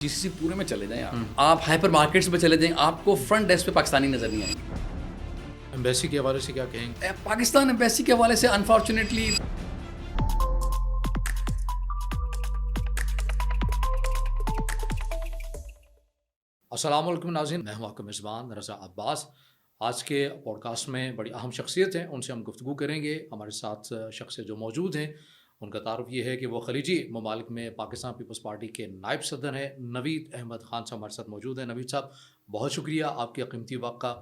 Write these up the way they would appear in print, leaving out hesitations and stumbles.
GCC پورے میں چلے جائیں آپ ہائپر مارکیٹس میں چلے جائیں، آپ کو فرنٹ ڈیسک پہ پاکستانی نظر نہیں آئیں گے۔ ایمبیسی کے حوالے سے کیا کہیں گے؟ پاکستان ایمبیسی کے حوالے سے انفارچونیٹلی السلام علیکم ناظرین، میں ہوں آپ کا میزبان رضا عباس۔ آج کے پوڈ کاسٹ میں بڑی اہم شخصیت ہیں، ان سے ہم گفتگو کریں گے۔ ہمارے ساتھ شخص جو موجود ہیں ان کا تعارف یہ ہے کہ وہ خلیجی ممالک میں پاکستان پیپلز پارٹی کے نائب صدر ہیں۔ نوید احمد خان صاحب ہمارے ساتھ موجود ہیں۔ نوید صاحب، بہت شکریہ آپ کے قیمتی وقت کا۔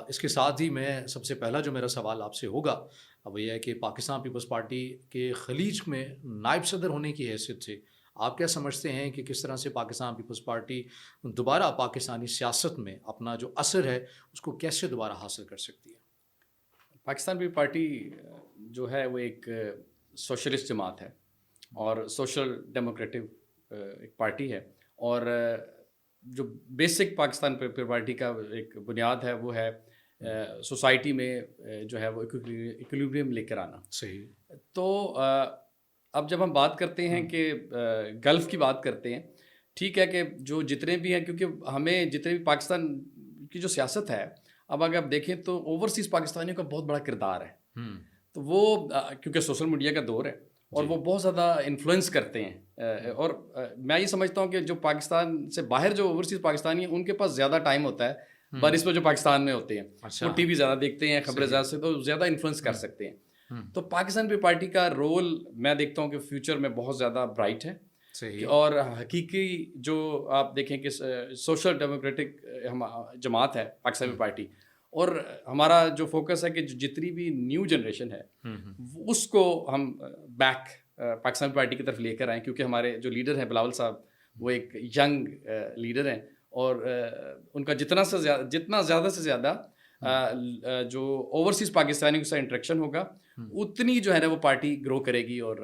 اس کے ساتھ ہی میں سب سے پہلا جو میرا سوال آپ سے ہوگا وہ یہ ہے کہ پاکستان پیپلز پارٹی کے خلیج میں نائب صدر ہونے کی حیثیت سے آپ کیا سمجھتے ہیں کہ کس طرح سے پاکستان پیپلز پارٹی دوبارہ پاکستانی سیاست میں اپنا جو اثر ہے اس کو کیسے دوبارہ حاصل کر سکتی ہے؟ پاکستان پیپلز پارٹی جو ہے وہ ایک سوشلسٹ جماعت ہے اور سوشل ڈیموکریٹک ایک پارٹی ہے، اور جو بیسک پاکستان پیپلز پارٹی کا ایک بنیاد ہے وہ ہے سوسائٹی میں جو ہے وہ ایکویلبریم لے کر آنا۔ صحیح۔ تو اب جب ہم بات کرتے ہیں کہ گلف کی بات کرتے ہیں، ٹھیک ہے کہ جو جتنے بھی ہیں، کیونکہ ہمیں جتنے بھی پاکستان کی جو سیاست ہے، اب اگر آپ دیکھیں تو اوورسیز پاکستانیوں کا بہت بڑا کردار ہے۔ تو وہ کیونکہ سوشل میڈیا کا دور ہے اور وہ بہت زیادہ انفلوئنس کرتے ہیں، اور میں یہ سمجھتا ہوں کہ جو پاکستان سے باہر جو اوورسیز پاکستانی ہیں ان کے پاس زیادہ ٹائم ہوتا ہے بارش میں جو پاکستان میں ہوتے ہیں، وہ ٹی وی زیادہ دیکھتے ہیں، خبریں زیادہ سے، تو زیادہ انفلوئنس کر سکتے ہیں۔ تو پاکستان پیپلز پارٹی کا رول میں دیکھتا ہوں کہ فیوچر میں بہت زیادہ برائٹ ہے۔ صحیح۔ اور حقیقی جو آپ دیکھیں کہ سوشل ڈیموکریٹک جماعت ہے پاکستان پیپلز پارٹی، اور ہمارا جو فوکس ہے کہ جتنی بھی نیو جنریشن ہے اس کو ہم بیک پاکستان پارٹی کی طرف لے کر آئیں، کیونکہ ہمارے جو لیڈر ہیں بلاول صاحب وہ ایک ینگ لیڈر ہیں، اور ان کا جتنا زیادہ سے زیادہ جو اوورسیز پاکستانیوں سے انٹریکشن ہوگا اتنی جو ہے نا وہ پارٹی گرو کرے گی اور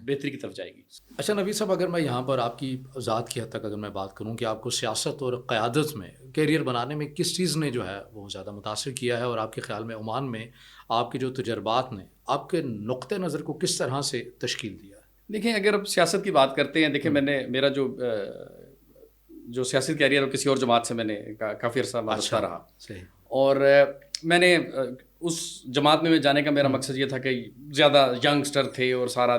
بہتری کی طرف جائے گی۔ اچھا نوید صاحب، اگر میں یہاں پر آپ کی ذات کی حد تک اگر میں بات کروں کہ آپ کو سیاست اور قیادت میں کیریئر بنانے میں کس چیز نے جو ہے وہ زیادہ متاثر کیا ہے، اور آپ کے خیال میں عمان میں آپ کے جو تجربات نے آپ کے نقطۂ نظر کو کس طرح سے تشکیل دیا ہے؟ دیکھیں، اگر اب سیاست کی بات کرتے ہیں، دیکھیں میرا جو سیاسی کیریئر اور کسی اور جماعت سے میں نے کافی عرصہ وابستہ رہا، اور میں نے اس جماعت میں جانے کا میرا مقصد یہ تھا کہ زیادہ ینگسٹر تھے اور سارا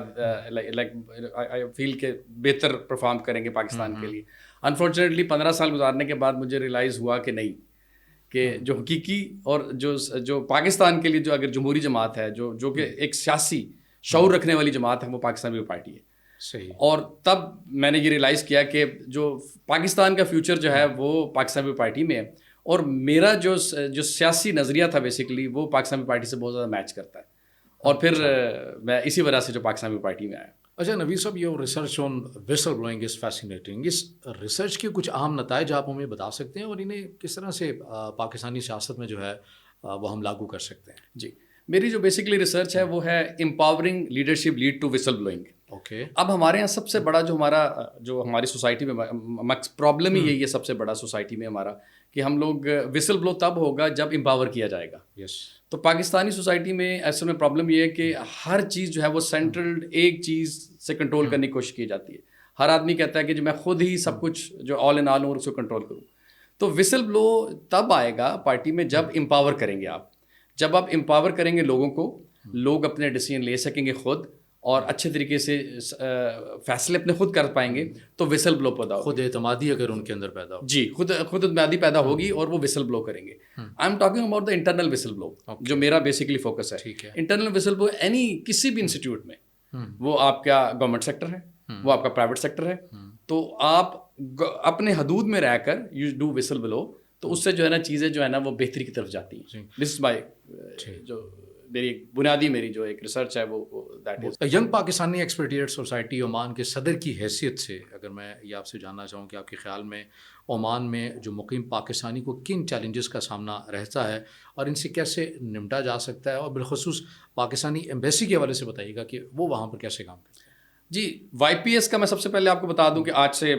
لائک آئی فیل کہ بہتر پرفارم کریں گے پاکستان کے لیے۔ انفارچونیٹلی 15 سال گزارنے کے بعد مجھے ریئلائز ہوا کہ نہیں، کہ جو حقیقی اور جو پاکستان کے لیے جو اگر جمہوری جماعت ہے، جو کہ ایک سیاسی شعور رکھنے والی جماعت ہے، وہ پاکستان پیپلز پارٹی ہے۔ صحیح۔ اور تب میں نے یہ ریئلائز کیا کہ جو پاکستان کا فیوچر جو ہے وہ پاکستان پیپلز پارٹی میں ہے، اور میرا جو سیاسی نظریہ تھا بیسیکلی وہ پاکستان پیپلز پارٹی سے بہت زیادہ میچ کرتا ہے، اور پھر میں اسی وجہ سے جو پاکستان پیپلز پارٹی میں آیا۔ اچھا نوید صاحب، یہ research on whistle blowing is fascinating. اس ریسرچ کے کچھ اہم نتائج آپ ہمیں بتا سکتے ہیں، اور انہیں کس طرح سے پاکستانی سیاست میں جو ہے وہ ہم لاگو کر سکتے ہیں؟ جی، میری جو بیسکلی ریسرچ ہے وہ ہے empowering leadership lead to whistle blowing. Okay. اب ہمارے یہاں سب سے بڑا جو ہماری سوسائٹی میں پرابلم ہی یہی ہے، سب سے بڑا سوسائٹی میں ہمارا، کہ ہم لوگ وسل بلو تب ہوگا جب امپاور کیا جائے گا۔ یس۔ تو پاکستانی سوسائٹی میں اصل میں پرابلم یہ ہے کہ ہر چیز جو ہے وہ سینٹرل ایک چیز سے کنٹرول کرنے کی کوشش کی جاتی ہے۔ ہر آدمی کہتا ہے کہ جو میں خود ہی سب کچھ جو آل ان آل ہوں اس کو کنٹرول کروں۔ تو وسل بلو تب آئے گا پارٹی میں جب امپاور کریں گے آپ، جب آپ امپاور کریں گے لوگوں کو، لوگ اپنے ڈیسیژن لے سکیں گے خود، اور اچھے طریقے سے فیصلے اپنے خود کر پائیں گے، تو وسل بلو پیدا ہوگا۔ خود اعتمادی اگر ان کے اندر پیدا ہو، جی، خود اعتمادی پیدا ہوگی اور وہ وسل بلو کریں گے۔ I am talking about the internal whistle blow, جو میرا بیسکلی فوکس ہے۔ ٹھیک ہے۔ انٹرنل وسل بلو کسی بھی انسٹیٹیوٹ میں، وہ آپ کا گورنمنٹ سیکٹر ہے، وہ آپ کا پرائیویٹ سیکٹر ہے، تو آپ اپنے حدود میں رہ کر یو ڈو وسل بلو، تو اس سے جو ہے نا چیزیں جو ہے نا وہ بہتری کی طرف جاتی ہیں۔ دس از مائی جو میری بنیادی جو ایک ریسرچ ہے وہ that is. Young Pakistani expected society Oman کے صدر کی حیثیت سے اگر میں یہ آپ سے جاننا چاہوں کہ آپ کے خیال میں عمان میں جو مقیم پاکستانی کو کن چیلنجز کا سامنا رہتا ہے اور ان سے کیسے نمٹا جا سکتا ہے، اور بالخصوص پاکستانی ایمبیسی کے حوالے سے بتائیے گا کہ وہ وہاں پر کیسے کام کرتے ہیں؟ جی، وائی پی ایس کا میں سب سے پہلے آپ کو بتا دوں کہ آج سے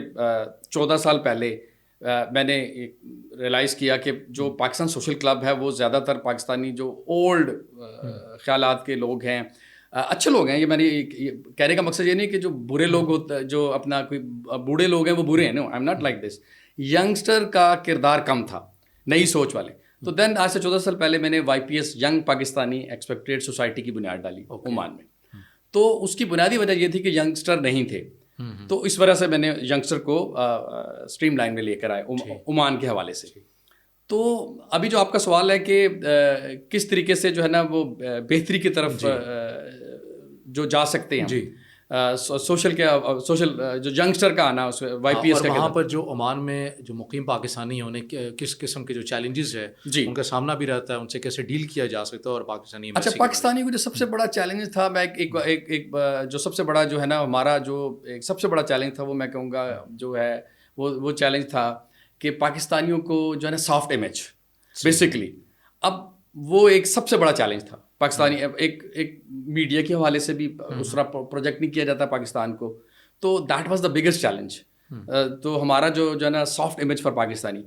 14 سال پہلے میں نے ریئلائز کیا کہ جو پاکستان سوشل کلب ہے وہ زیادہ تر پاکستانی جو اولڈ خیالات کے لوگ ہیں، اچھے لوگ ہیں. یہ میں نے کہنے کا مقصد یہ نہیں کہ جو برے لوگ ہوتے جو اپنا کوئی بوڑھے لوگ ہیں وہ برے ہیں. No I am not like this. Youngster کا کردار کم تھا, نئی سوچ والے. تو دین آج سے 14 سال پہلے میں نے YPS young Pakistani expectorate society کی بنیاد ڈالی عمان میں. تو اس کی بنیادی وجہ یہ تھی کہ ینگسٹر نہیں تھے, تو اس وجہ سے میں نے ینگسٹر کو اسٹریم لائن میں لے کر آئے عمان کے حوالے سے. تو ابھی جو آپ کا سوال ہے کہ کس طریقے سے جو ہے نا وہ بہتری کی طرف جو جا سکتے ہیں سوشل جو ینگسٹر کا آنا اس YPS کا, وہاں پر جو عمان میں جو مقیم پاکستانی ہیں انہیں کس قسم کے جو چیلنجز ہے ان کا سامنا بھی رہتا ہے, ان سے کیسے ڈیل کیا جا سکتا ہے, اور پاکستانی اچھا پاکستانی کو جو سب سے بڑا چیلنج تھا, میں ایک جو سب سے بڑا جو ہے نا ہمارا جو ایک سب سے بڑا چیلنج تھا وہ میں کہوں گا جو ہے وہ چیلنج تھا کہ پاکستانیوں کو جو ہے نا سافٹ امیج بیسکلی. اب وہ ایک سب سے بڑا چیلنج تھا پاکستانی. ایک میڈیا کے حوالے سے بھی اس طرح پروجیکٹ نہیں کیا جاتا پاکستان کو, تو that was the biggest challenge. تو ہمارا جو ہے نا سافٹ امیج فار پاکستانی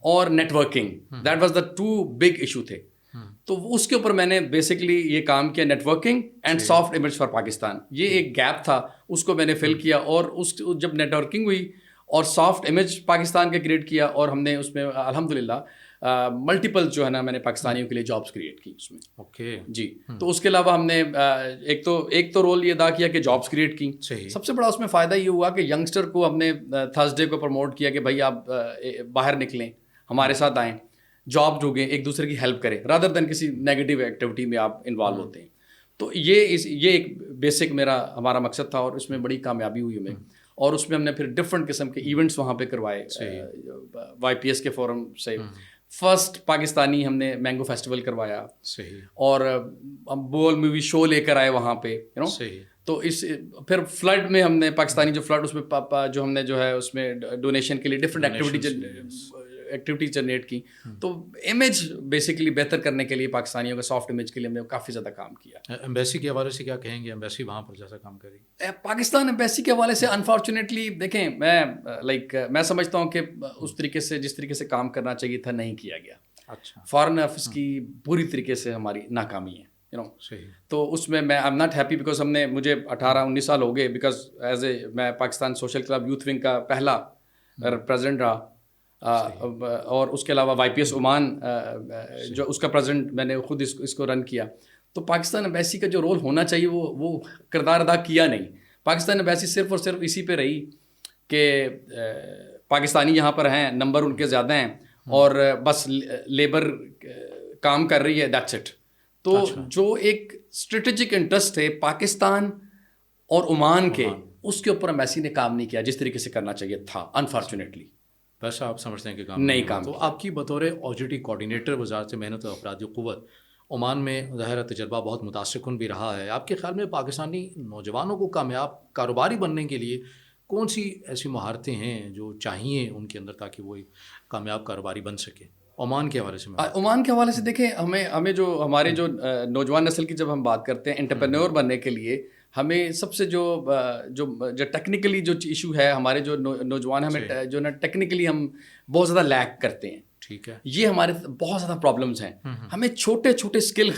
اور networking, that was the 2 big issue تھے. تو اس کے اوپر میں نے بیسکلی یہ کام کیا, networking and soft image for Pakistan. یہ ایک گیپ تھا, اس کو میں نے فل کیا, اور جب نیٹ ورکنگ ہوئی اور سافٹ امیج پاکستان کا کریٹ کیا, اور ہم نے اس میں الحمدللہ ملٹیپل جو ہے نا میں نے پاکستانیوں کے لیے جابس کریٹ کی اس میں. اوکے جی. تو اس کے علاوہ ہم نے ایک تو رول یہ ادا کیا کہ جابس کریٹ کی. سب سے بڑا اس میں فائدہ یہ ہوا کہ ینگسٹر کو ہم نے تھرسڈے کو پروموٹ کیا کہ بھائی آپ باہر نکلیں, ہمارے ساتھ آئیں, جاب ڈھونڈیں, ایک دوسرے کی ہیلپ کریں, رادر دین کسی نیگیٹو ایکٹیویٹی میں آپ انوالو ہوتے ہیں. تو یہ ایک بیسک ہمارا مقصد تھا, اور اس میں بڑی کامیابی ہوئی ہمیں. اور اس میں ہم نے پھر ڈفرینٹ قسم کے ایونٹس وہاں پہ کروائے YPS کے فورم سے. فرسٹ پاکستانی ہم نے مینگو فیسٹیول کروایا, اور ہم بول مووی شو لے کر آئے وہاں پہ, تو پھر فلڈ میں ہم نے پاکستانی جو فلڈ اس میں جو ہم نے جو ہے اس میں ڈونیشن کے لیے ڈفرینٹ ایکٹیویٹی جنریٹ کی. تو امیج بیسکلی بہتر کرنے کے لیے پاکستانیوں کا سافٹ امیج کے لیے ہم نے کافی زیادہ کام کیا. ایمبیسی کے حوالے سے کیا کہیں گے, ایمبیسی وہاں پر جیسا کام کرے گی؟ پاکستان ایمبیسی کے حوالے سے انفارچونیٹلی دیکھیں, میں سمجھتا ہوں کہ اس طریقے سے جس طریقے سے کام کرنا چاہیے تھا نہیں کیا گیا. اچھا, فارن آفس کی پوری طریقے سے ہماری ناکامی ہے. تو اس میں آئی ایم ناٹ ہیپی, بیکاز مجھے 18-19 سال ہو گئے, بیکاز میں Pakistan social club youth wing کا پہلا پریزیڈنٹ رہا, اور اس کے علاوہ YPS عمان جو اس کا پریزیڈنٹ میں نے خود اس کو رن کیا. تو پاکستان ایمبیسی کا جو رول ہونا چاہیے وہ کردار ادا کیا نہیں. پاکستان ایمبیسی صرف اور صرف اسی پہ رہی کہ پاکستانی یہاں پر ہیں, نمبر ان کے زیادہ ہیں, اور بس لیبر کام کر رہی ہے, دیٹس اٹ. تو جو ایک اسٹریٹجک انٹرسٹ ہے پاکستان اور عمان کے, اس کے اوپر ایمبیسی نے کام نہیں کیا جس طریقے سے کرنا چاہیے تھا, انفارچونیٹلی. بس آپ سمجھتے ہیں کہ کام نہیں کام. تو آپ کی بطور OGT کوآرڈینیٹر وزارت محنت و افرادی قوت عمان میں ظاہر تجربہ بہت متاثر کن بھی رہا ہے. آپ کے خیال میں پاکستانی نوجوانوں کو کامیاب کاروباری بننے کے لیے کون سی ایسی مہارتیں ہیں جو چاہیے ان کے اندر تاکہ وہ کامیاب کاروباری بن سکے عمان کے حوالے سے؟ عمان کے حوالے سے دیکھیں, ہمیں جو ہمارے جو نوجوان نسل کی جب ہم بات کرتے ہیں انٹرپرینور بننے کے لیے, ہمیں سب سے جو ٹیکنیکلی جو ایشو ہے, ہمارے جو نوجوان ہمیں جو نا ٹیکنیکلی ہم بہت زیادہ لیک کرتے ہیں. ٹھیک ہے, یہ ہمارے بہت زیادہ پرابلمس ہیں. ہمیں چھوٹے اسکل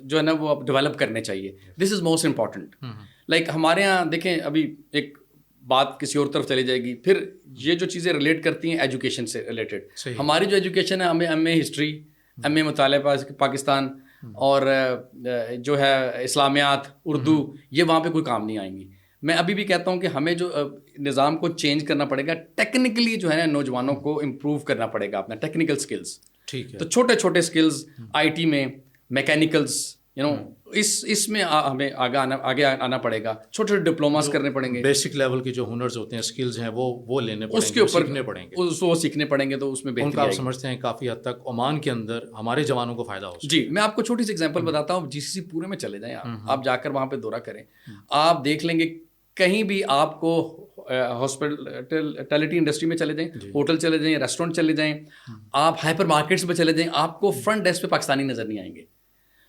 جو ہے نا وہ ڈیولپ کرنے چاہیے. دس از موسٹ امپورٹنٹ. لائک ہمارے یہاں دیکھیں, ابھی ایک بات کسی اور طرف چلی جائے گی, پھر یہ جو چیزیں ریلیٹ کرتی ہیں ایجوکیشن سے ریلیٹڈ, ہماری جو ایجوکیشن ہے, ہمیں ایم اے ہسٹری, ایم اے مطالعہ پاکستان, اور جو ہے اسلامیات, اردو, یہ وہاں پہ کوئی کام نہیں آئیں گی. میں ابھی بھی کہتا ہوں کہ ہمیں جو نظام کو چینج کرنا پڑے گا, ٹیکنیکلی جو ہے نا نوجوانوں کو امپروو کرنا پڑے گا اپنا ٹیکنیکل اسکلس. ٹھیک ہے, تو چھوٹے اسکلز IT میں, میکینیکلس, اس میں ہمیں آگے آنا پڑے گا. چھوٹے ڈپلوماز کرنے پڑیں گے, بیسک لیول کے جو ہنرز ہوتے ہیں, اسکلز ہیں, وہ لینے پڑیں گے, اس کے اوپر سیکھنے پڑیں گے, وہ سیکھنے پڑیں گے. تو اس میں بہتری آپ سمجھتے ہیں کافی حد تک عمان کے اندر ہمارے جوانوں کو فائدہ ہو سکتا ہے؟ جی, میں آپ کو چھوٹی سی ایگزامپل بتاتا ہوں. GCC پورے میں چلے جائیں آپ جا کر وہاں پہ دورہ کریں, آپ دیکھ لیں گے کہیں بھی آپ کو ہاسپٹلٹی انڈسٹری میں چلے جائیں, ہوٹل چلے جائیں, ریسٹورینٹ چلے جائیں, آپ ہائپر مارکیٹس میں چلے جائیں, آپ کو فرنٹ ڈیسک پہ پاکستانی نظر نہیں آئیں گے.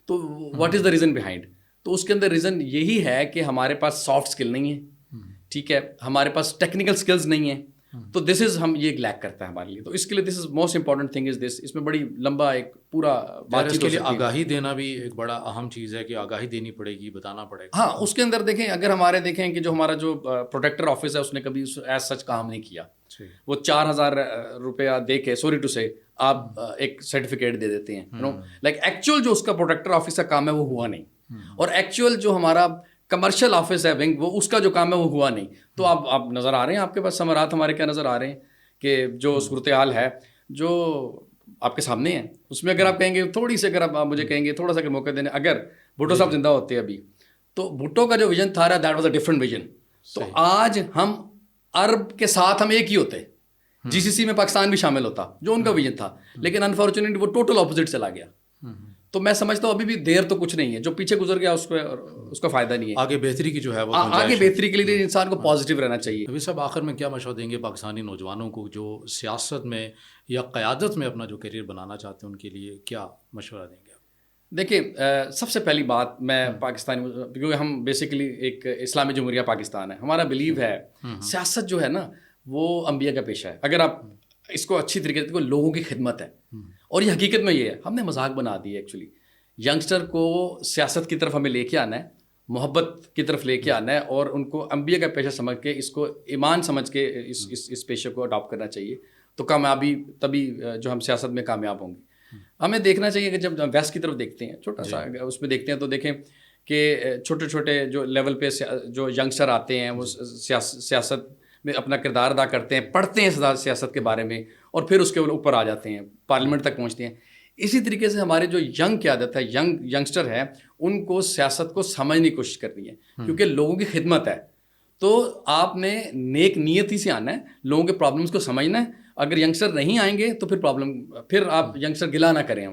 تو what is the reason behind? تو اس کے اندر ریزن یہی ہے کہ ہمارے پاس سافٹ اسکل نہیں ہے, ٹھیک ہے, ہمارے پاس ٹیکنیکل اسکلز نہیں ہیں, تو دس از ہم یہ لیک کرتا ہے ہمارے لیے. تو اس کے لیے this is most important thing is this. اس میں بڑی لمبا ایک پورا بات چیت کے لیے آگاہی دینا بھی ایک بڑا اہم چیز ہے کہ آگاہی دینی پڑے گی, بتانا پڑے گا. ہاں, اس کے اندر دیکھیں اگر ہمارے دیکھیں کہ جو ہمارا جو پروٹیکٹر آفس ہے اس نے کبھی ایز سچ کام نہیں کیا. وہ 4,000 روپیہ دے کے سوری ٹو سے آپ ایک سرٹیفکیٹ دے دیتے ہیں. لائک ایکچوئل جو اس کا پروٹیکٹر آفس کا کام ہے وہ ہوا نہیں, اور ایکچوئل جو ہمارا کمرشل آفس ہے ونگ وہ اس کا جو کام ہے وہ ہوا نہیں. تو آپ نظر آ رہے ہیں, آپ کے پاس ثمرات ہمارے کیا نظر آ رہے ہیں کہ جو صورتحال ہے جو آپ کے سامنے ہے اس میں اگر آپ کہیں گے تھوڑی سی, اگر آپ مجھے کہیں گے تھوڑا سا موقع دینے, اگر بھٹو صاحب زندہ ہوتے ابھی تو بھٹو کا جو ویژن تھا that was a different vision. تو آج ہم عرب کے ساتھ ہم ایک ہی ہوتے, جی سی سی میں پاکستان بھی شامل ہوتا جو ان کا ویژن تھا, لیکن انفارچونیٹلی وہ ٹوٹل اپوزٹ چلا گیا. تو میں سمجھتا ہوں ابھی بھی دیر تو کچھ نہیں ہے, جو پیچھے گزر گیا اس کا فائدہ نہیں ہے. آگے بہتری کی جو ہے وہ آگے بہتری کے لیے انسان کو پازیٹیو رہنا چاہیے. نبی صاحب آخر میں کیا مشورہ دیں گے پاکستانی نوجوانوں کو جو سیاست میں یا قیادت میں اپنا جو کیریئر بنانا چاہتے ہیں, ان کے لیے کیا مشورہ دیں گے؟ دیکھیں, سب سے پہلی بات میں پاکستانی, کیونکہ ہم بیسیکلی ایک اسلامی جمہوریہ پاکستان ہے, ہمارا بلیو ہے سیاست جو ہے نا وہ انبیاء کا پیشہ ہے. اگر آپ اس کو اچھی طریقے سے, لوگوں کی خدمت ہے, اور یہ حقیقت میں یہ ہے, ہم نے مذاق بنا دی ہے ایکچولی. ینگسٹر کو سیاست کی طرف ہمیں لے کے آنا ہے, محبت کی طرف لے کے آنا ہے, اور ان کو انبیاء کا پیشہ سمجھ کے, اس کو ایمان سمجھ کے اس پیشے کو اڈاپٹ کرنا چاہیے. تو کامیابی تبھی جو ہم سیاست میں کامیاب ہوں گے. ہمیں دیکھنا چاہیے کہ جب ویسٹ کی طرف دیکھتے ہیں, چھوٹا سا اس میں دیکھتے ہیں تو دیکھیں کہ چھوٹے چھوٹے جو لیول پہ جو ینگسٹر آتے ہیں وہ سیاست میں اپنا کردار ادا کرتے ہیں, پڑھتے ہیں سیاست کے بارے میں, اور پھر اس کے اوپر آ جاتے ہیں, پارلیمنٹ تک پہنچتے ہیں. اسی طریقے سے ہمارے جو ینگ قیادت ہے, ینگسٹر ہے, ان کو سیاست کو سمجھنے کی کوشش کرنی ہے, کیونکہ لوگوں کی خدمت ہے. تو آپ نے نیک نیتی سے آنا ہے, لوگوں کے پرابلمس کو سمجھنا ہے. اگر ینگسٹر نہیں آئیں گے تو پھر آپ ینگسٹر گلا نہ کریں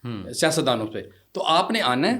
سیاستدانوں پہ. تو آپ نے آنا ہے,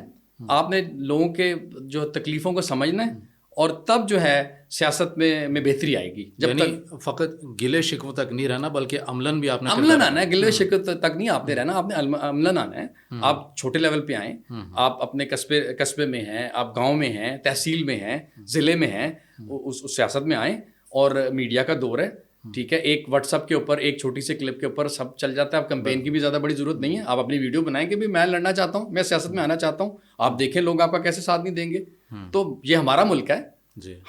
آپ نے لوگوں کے جو تکلیفوں کو سمجھنا ہے, اور تب جو ہے سیاست میں بہتری آئے گی. جب تک فقط گلے شکوہ تک نہیں رہنا بلکہ عملاً بھی آپ نے آنا ہے, گلے شکوہ تک نہیں آپ نے رہنا, آپ نے عملاً آنا ہے. آپ چھوٹے لیول پہ آئیں, آپ اپنے قصبے میں ہیں, آپ گاؤں میں ہیں, تحصیل میں ہیں, ضلع میں ہیں, اس سیاست میں آئیں. اور میڈیا کا دور ہے, ٹھیک ہے, ایک واٹس ایپ کے اوپر ایک چھوٹی سی کلپ کے اوپر سب چل جاتا ہے. اب کمپین کی بھی زیادہ بڑی ضرورت نہیں ہے. آپ اپنی ویڈیو بنائیں کہ بھی میں لڑنا چاہتا ہوں, میں سیاست میں آنا چاہتا ہوں, آپ دیکھیں لوگ آپ کا کیسے ساتھ نہیں دیں گے. تو یہ ہمارا ملک ہے,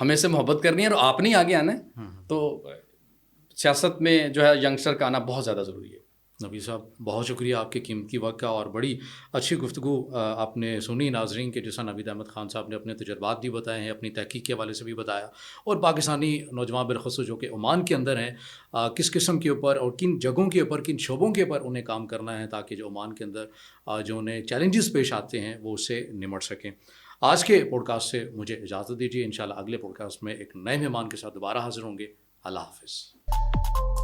ہمیں سے محبت کرنی ہے, اور آپ نہیں آگے آنا ہے. تو سیاست میں جو ہے ینگسٹر کا آنا بہت زیادہ ضروری ہے. نبی صاحب بہت شکریہ آپ کے قیمتی وقت کا, اور بڑی اچھی گفتگو آپ نے سنی. ناظرین کے جیسا نوید احمد خان صاحب نے اپنے تجربات بھی بتائے ہیں, اپنی تحقیق کے حوالے سے بھی بتایا, اور پاکستانی نوجوان بالخصوص جو کہ عمان کے اندر ہیں, کس قسم کے اوپر اور کن جگہوں کے اوپر, کن شعبوں کے اوپر انہیں کام کرنا ہے تاکہ جو عمان کے اندر جو انہیں چیلنجز پیش آتے ہیں وہ اس سے نمٹ سکیں. آج کے پوڈ کاسٹ سے مجھے اجازت دیجیے. انشاءاللہ اگلے پوڈ کاسٹ میں ایک نئے مہمان کے ساتھ دوبارہ حاضر ہوں گے. اللہ حافظ.